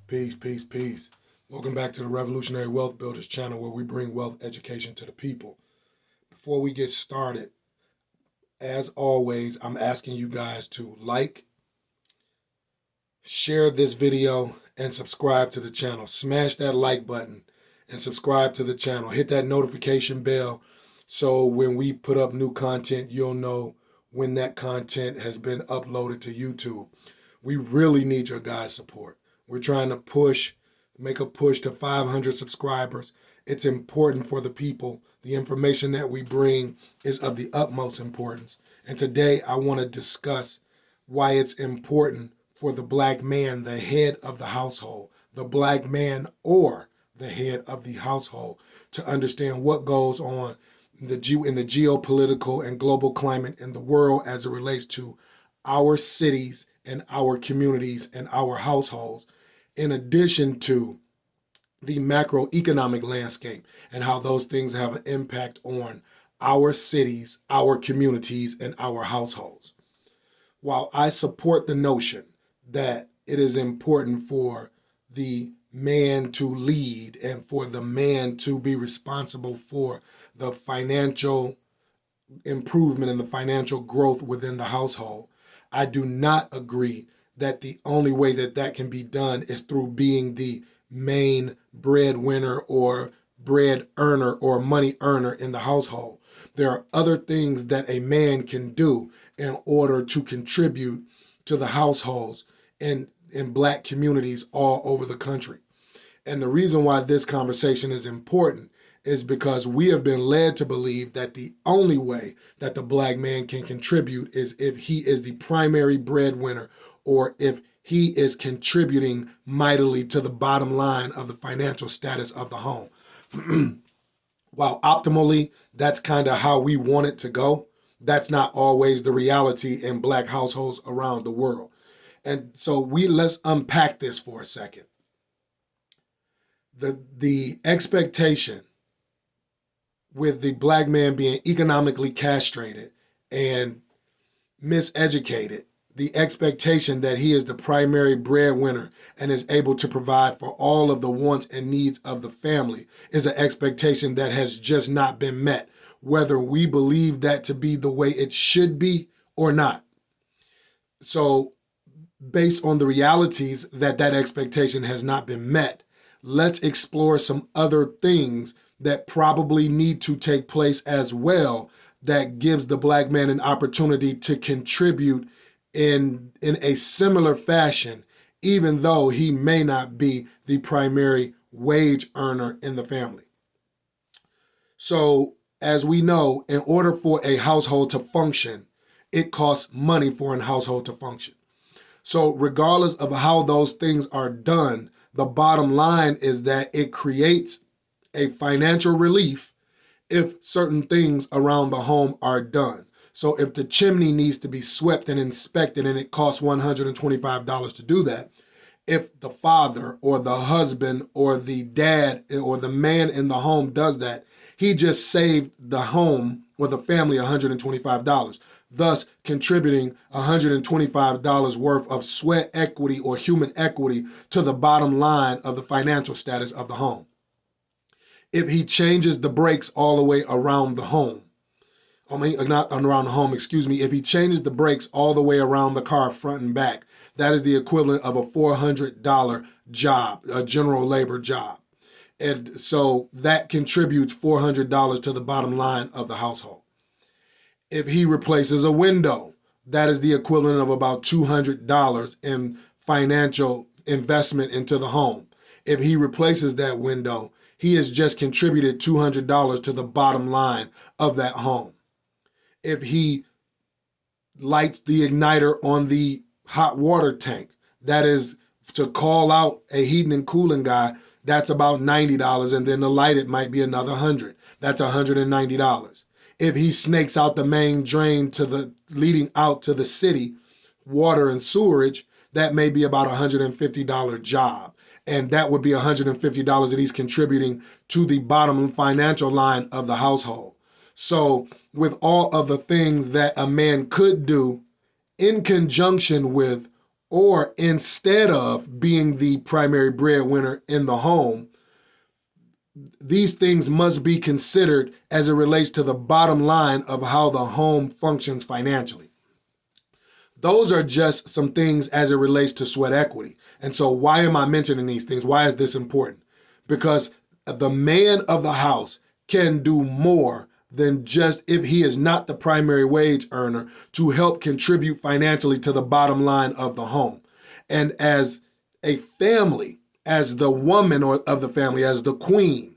Peace, peace, peace. Welcome back to the Revolutionary Wealth Builders channel where we bring wealth education to the people. Before we get started, as always, I'm asking you guys to like, share this video, and subscribe to the channel. Smash that like button and subscribe to the channel. Hit that notification bell so when we put up new content, you'll know when that content has been uploaded to YouTube. We really need your guys' support. We're trying to make a push to 500 subscribers. It's important for the people. The information that we bring is of the utmost importance. And today I want to discuss why it's important for the black man, the head of the household, the black man or the head of the household, to understand what goes on in the geopolitical and global climate in the world as it relates to our cities and our communities and our households, in addition to the macroeconomic landscape and how those things have an impact on our cities, our communities, and our households. While I support the notion that it is important for the man to lead and for the man to be responsible for the financial improvement and the financial growth within the household, I do not agree that the only way that that can be done is through being the main breadwinner or bread earner or money earner in the household. There are other things that a man can do in order to contribute to the households in black communities all over the country. And the reason why this conversation is important is because we have been led to believe that the only way that the black man can contribute is if he is the primary breadwinner or if he is contributing mightily to the bottom line of the financial status of the home. While optimally, that's kind of how we want it to go, that's not always the reality in black households around the world. And so let's unpack this for a second. The expectation with the black man being economically castrated and miseducated, the expectation that he is the primary breadwinner and is able to provide for all of the wants and needs of the family is an expectation that has just not been met, whether we believe that to be the way it should be or not. So based on the realities that expectation has not been met, let's explore some other things that probably need to take place as well that gives the black man an opportunity to contribute in a similar fashion, even though he may not be the primary wage earner in the family. So, as we know, in order for a household to function, it costs money for a household to function. So regardless of how those things are done, the bottom line is that it creates a financial relief if certain things around the home are done. So if the chimney needs to be swept and inspected and it costs $125 to do that, if the father or the husband or the dad or the man in the home does that, he just saved the home or the family $125, thus contributing $125 worth of sweat equity or human equity to the bottom line of the financial status of the home. If he changes the brakes all the way around the home, if he changes the brakes all the way around the car front and back, that is the equivalent of a $400 job, a general labor job. And so that contributes $400 to the bottom line of the household. If he replaces a window, that is the equivalent of about $200 in financial investment into the home. If he replaces that window, he has just contributed $200 to the bottom line of that home. If he lights the igniter on the hot water tank, that is to call out a heating and cooling guy, that's about $90, and then to light it might be another $100. That's $190. If he snakes out the main drain leading out to the city, water and sewerage, that may be about $150 job. And that would be $150 that he's contributing to the bottom financial line of the household. So with all of the things that a man could do in conjunction with or instead of being the primary breadwinner in the home, these things must be considered as it relates to the bottom line of how the home functions financially. Those are just some things as it relates to sweat equity. And so why am I mentioning these things? Why is this important? Because the man of the house can do more than just, if he is not the primary wage earner, to help contribute financially to the bottom line of the home. And as a family, as the woman of the family, as the queen,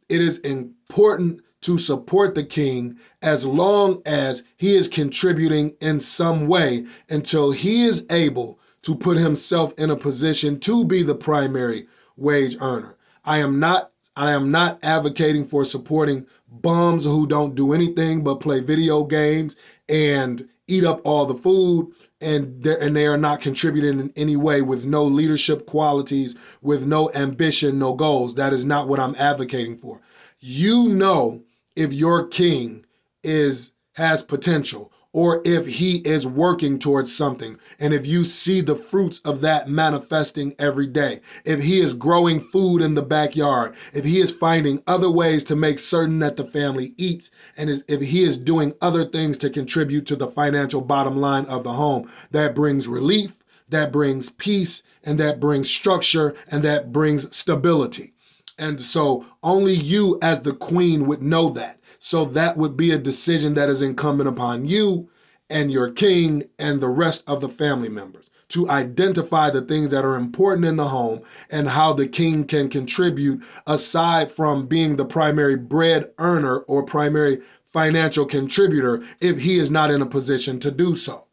it is important to support the king as long as he is contributing in some way until he is able to put himself in a position to be the primary wage earner. I am not advocating for supporting bums who don't do anything but play video games and eat up all the food, and they are not contributing in any way, with no leadership qualities, with no ambition, no goals. That is not what I'm advocating for. You know if your king has potential, or if he is working towards something, and if you see the fruits of that manifesting every day, if he is growing food in the backyard, if he is finding other ways to make certain that the family eats, and if he is doing other things to contribute to the financial bottom line of the home, that brings relief, that brings peace, and that brings structure, and that brings stability. And so only you as the queen would know that. So that would be a decision that is incumbent upon you and your king and the rest of the family members to identify the things that are important in the home and how the king can contribute aside from being the primary bread earner or primary financial contributor if he is not in a position to do so.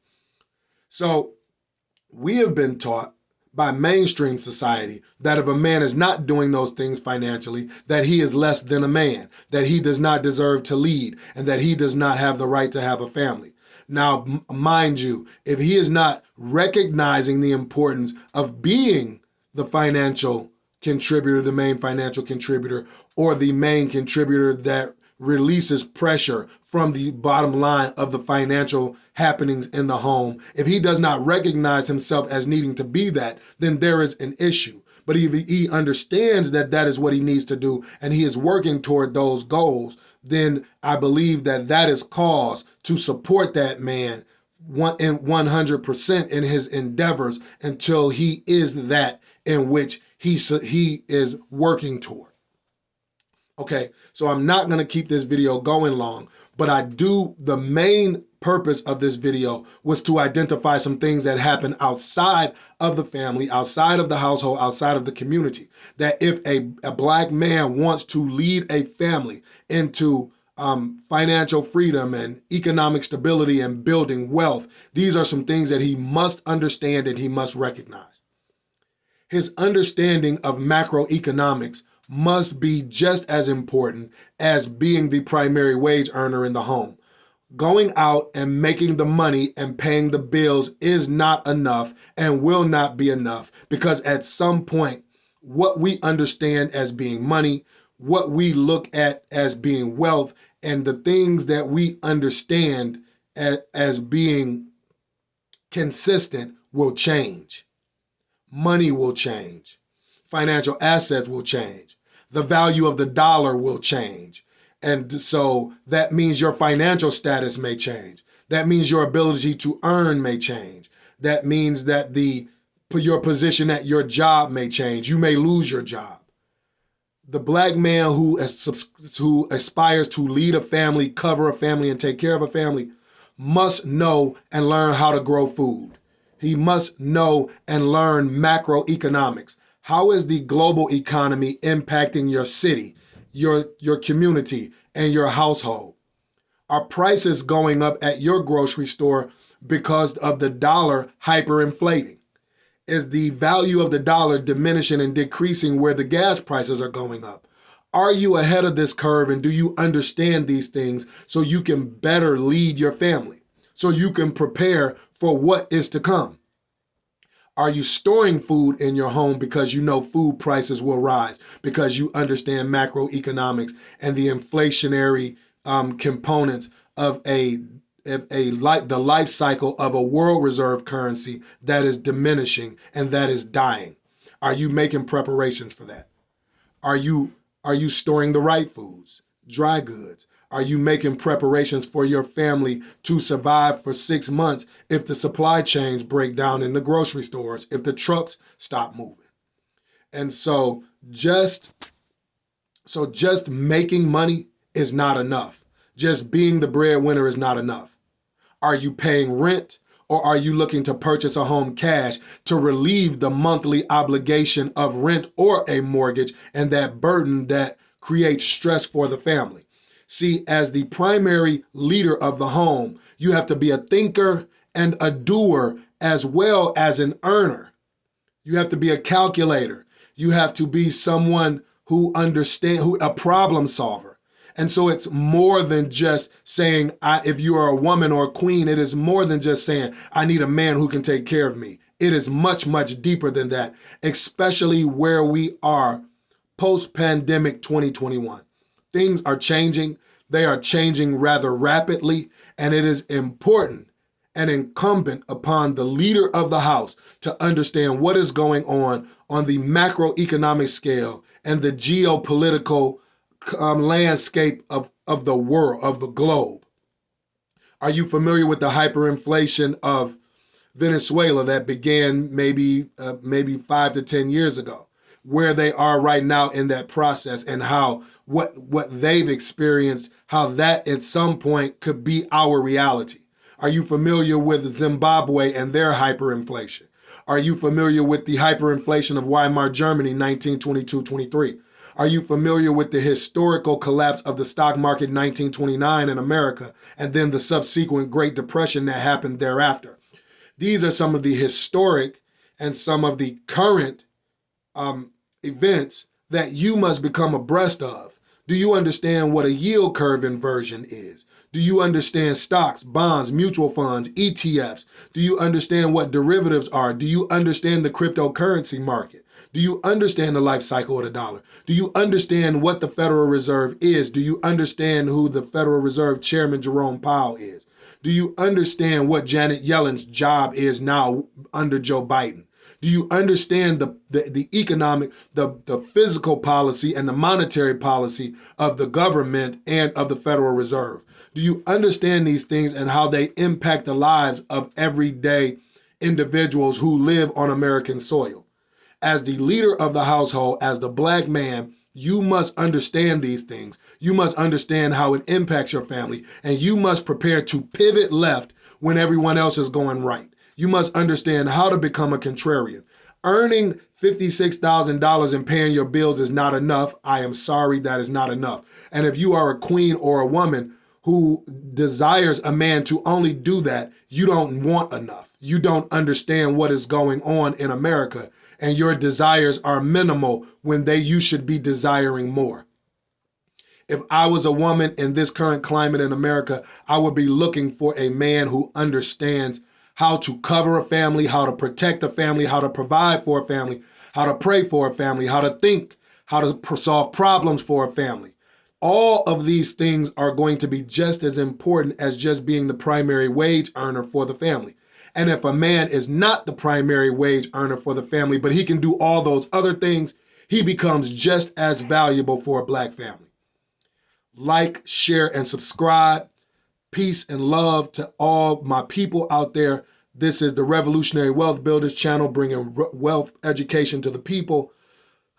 So we have been taught by mainstream society that if a man is not doing those things financially, that he is less than a man, that he does not deserve to lead, and that he does not have the right to have a family. Now, mind you, if he is not recognizing the importance of being the financial contributor, the main financial contributor, or the main contributor that releases pressure from the bottom line of the financial happenings in the home, if he does not recognize himself as needing to be that, then there is an issue. But if he understands that that is what he needs to do and he is working toward those goals, then I believe that that is cause to support that man 100% in his endeavors until he is that in which he is working toward. Okay, so I'm not going to keep this video going long, but the main purpose of this video was to identify some things that happen outside of the family, outside of the household, outside of the community. That if a black man wants to lead a family into financial freedom and economic stability and building wealth, these are some things that he must understand and he must recognize. His understanding of macroeconomics must be just as important as being the primary wage earner in the home. Going out and making the money and paying the bills is not enough and will not be enough, because at some point, what we understand as being money, what we look at as being wealth, and the things that we understand as being consistent will change. Money will change. Financial assets will change. The value of the dollar will change. And so that means your financial status may change. That means your ability to earn may change. That means that your position at your job may change. You may lose your job. The black man who aspires to lead a family, cover a family, and take care of a family must know and learn how to grow food. He must know and learn macroeconomics. How is the global economy impacting your city, your community, and your household? Are prices going up at your grocery store because of the dollar hyperinflating? Is the value of the dollar diminishing and decreasing where the gas prices are going up? Are you ahead of this curve, and do you understand these things so you can better lead your family, so you can prepare for what is to come? Are you storing food in your home because you know food prices will rise, because you understand macroeconomics and the inflationary components of a the life cycle of a world reserve currency that is diminishing and that is dying? Are you making preparations for that? Are you storing the right foods, dry goods? Are you making preparations for your family to survive for 6 months if the supply chains break down in the grocery stores, if the trucks stop moving? And so just making money is not enough. Just being the breadwinner is not enough. Are you paying rent, or are you looking to purchase a home cash to relieve the monthly obligation of rent or a mortgage and that burden that creates stress for the family? See, as the primary leader of the home, you have to be a thinker and a doer as well as an earner. You have to be a calculator. You have to be someone who a problem solver. And so it's more than just saying, if you are a woman or a queen, it is more than just saying, I need a man who can take care of me. It is much, much deeper than that, especially where we are post-pandemic 2021. Things are changing. They are changing rather rapidly, and it is important and incumbent upon the leader of the house to understand what is going on the macroeconomic scale and the geopolitical landscape of the world, of the globe. Are you familiar with the hyperinflation of Venezuela that began maybe 5 to 10 years ago, where they are right now in that process, and how what they've experienced, how that at some point could be our reality? Are you familiar with Zimbabwe and their hyperinflation? Are you familiar with the hyperinflation of Weimar Germany, 1922-23? Are you familiar with the historical collapse of the stock market in 1929 in America, and then the subsequent Great Depression that happened thereafter? These are some of the historic and some of the current events that you must become abreast of. Do you understand what a yield curve inversion is? Do you understand stocks, bonds, mutual funds, ETFs? Do you understand what derivatives are? Do you understand the cryptocurrency market? Do you understand the life cycle of the dollar? Do you understand what the Federal Reserve is? Do you understand who the Federal Reserve Chairman Jerome Powell is? Do you understand what Janet Yellen's job is now under Joe Biden? Do you understand the economic, the physical policy and the monetary policy of the government and of the Federal Reserve? Do you understand these things and how they impact the lives of everyday individuals who live on American soil? As the leader of the household, as the black man, you must understand these things. You must understand how it impacts your family, and you must prepare to pivot left when everyone else is going right. You must understand how to become a contrarian. Earning $56,000 and paying your bills is not enough. I am sorry, that is not enough. And if you are a queen or a woman who desires a man to only do that, you don't want enough. You don't understand what is going on in America, and your desires are minimal when you should be desiring more. If I was a woman in this current climate in America, I would be looking for a man who understands how to cover a family, how to protect a family, how to provide for a family, how to pray for a family, how to think, how to solve problems for a family. All of these things are going to be just as important as just being the primary wage earner for the family. And if a man is not the primary wage earner for the family, but he can do all those other things, he becomes just as valuable for a black family. Like, share, and subscribe. Peace and love to all my people out there. This is the Revolutionary Wealth Builders channel, bringing wealth education to the people.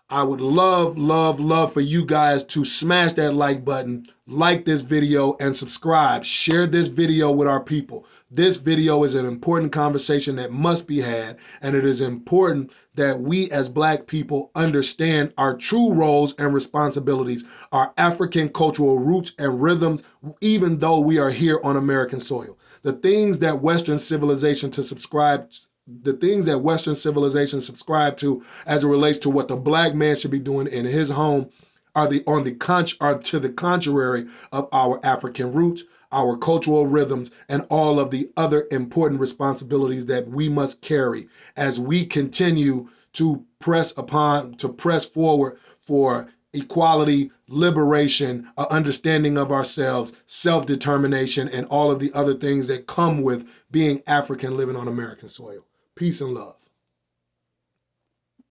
I would love for you guys to smash that like button, like this video, and subscribe. Share this video with our people. This video is an important conversation that must be had, and it is important that we as black people understand our true roles and responsibilities, our African cultural roots and rhythms, even though we are here on American soil. The things that Western civilization subscribe to as it relates to what the black man should be doing in his home are to the contrary of our African roots, our cultural rhythms, and all of the other important responsibilities that we must carry as we continue to press forward for equality, liberation, an understanding of ourselves, self-determination, and all of the other things that come with being African living on American soil. Peace and love.